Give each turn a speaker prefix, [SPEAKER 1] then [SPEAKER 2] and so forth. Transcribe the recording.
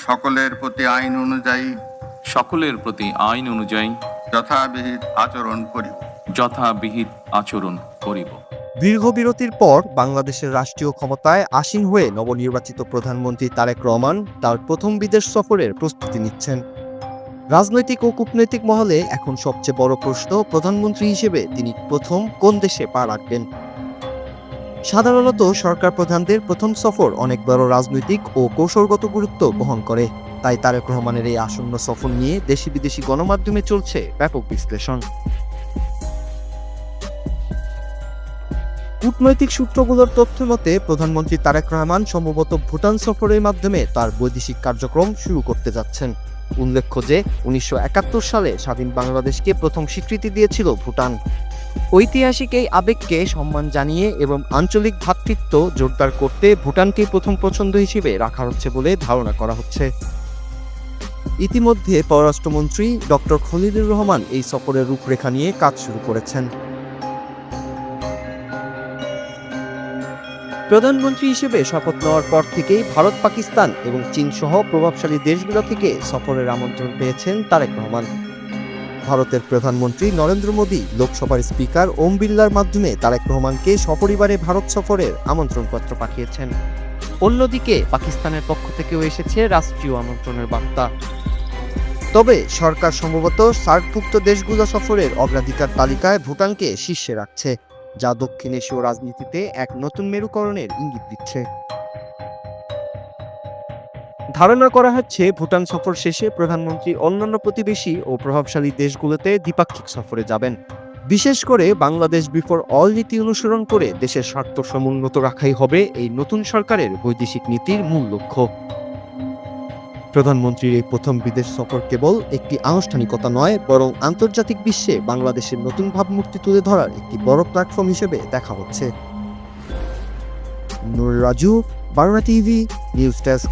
[SPEAKER 1] সকলের প্রতি আইন অনুযায়ী
[SPEAKER 2] যথাবিহিত আচরণ করিব।
[SPEAKER 3] দীর্ঘ বিরতির পর বাংলাদেশের রাষ্ট্রীয় ক্ষমতায় আসীন হয়ে নবনির্বাচিত প্রধানমন্ত্রী তারেক রহমান তার প্রথম বিদেশ সফরের প্রস্তুতি নিচ্ছেন। রাজনৈতিক ও কূটনৈতিক মহলে এখন সবচেয়ে বড় প্রশ্ন, প্রধানমন্ত্রী হিসেবে তিনি প্রথম কোন দেশে পা রাখবেন। সাধারণত সরকার প্রধানদের প্রথম সফর অনেক বড় রাজনৈতিক ও কৌশলগত গুরুত্ব বহন করে, তাই তারেক রহমানের এই আসন্ন সফর নিয়ে দেশি বিদেশি গণমাধ্যমে চলছে ব্যাপক বিশ্লেষণ। কূটনৈতিক সূত্রগুলোর তথ্য মতে প্রধানমন্ত্রী তারেক রহমান সম্ভবত ভুটান সফরের মাধ্যমে তার বৈদেশিক কার্যক্রম শুরু করতে যাচ্ছেন। উল্লেখ্য যে 1971 সালে স্বাধীন বাংলাদেশকে প্রথম স্বীকৃতি দিয়েছিল ভুটান। ঐতিহাসিক এই আবেগকে সম্মান জানিয়ে এবং আঞ্চলিক ভ্রাতৃত্ব জোরদার করতে ভুটানকেই প্রথম পছন্দ হিসেবে রাখা হচ্ছে বলে ধারণা করা হচ্ছে। ইতিমধ্যে পররাষ্ট্রমন্ত্রী ডক্টর খলিলুর রহমান এই সফরের রূপরেখা নিয়ে কাজ শুরু করেছেন। প্রধানমন্ত্রী হিসেবে শপথ নেওয়ার পর থেকেই ভারত, পাকিস্তান এবং চীন সহ প্রভাবশালী দেশগুলো থেকে সফরের আমন্ত্রণ পেয়েছেন তারেক রহমান। ভারতের প্রধানমন্ত্রী নরেন্দ্র মোদী লোকসভার স্পিকার ওম বিড়লার মাধ্যমে তারেক রহমানকে সপরিবারে ভারত সফরের আমন্ত্রণপত্র পাঠিয়েছেন। অন্যদিকে পাকিস্তানের পক্ষ থেকেও এসেছে রাষ্ট্রীয় আমন্ত্রণের বার্তা। তবে সরকার সম্ভবত সার্কভুক্ত দেশগুলো সফরের অগ্রাধিকার তালিকায় ভুটানকে শীর্ষে রাখছে, যা দক্ষিণ এশীয় রাজনীতিতে এক নতুন মেরুকরণের ইঙ্গিত দিচ্ছে। ধারণা করা হচ্ছে ভুটান সফর শেষে প্রধানমন্ত্রী অন্যান্য প্রতিবেশী ও প্রভাবশালী দেশগুলোতে দ্বিপাক্ষিক সফরে যাবেন। বিশেষ করে বাংলাদেশ বিফোর অল নীতি অনুসরণ করে দেশের স্বার্থ সমুন্নত রাখাই হবে এই নতুন সরকারের বৈদেশিক নীতির মূল লক্ষ্য। প্রধানমন্ত্রীর এই প্রথম বিদেশ সফর কেবল একটি আনুষ্ঠানিকতা নয়, বরং আন্তর্জাতিক বিশ্বে বাংলাদেশের নতুন ভাবমূর্তি তুলে ধরার একটি বড় প্ল্যাটফর্ম হিসেবে দেখা হচ্ছে। Noor Raju, Bangla TV, news desk.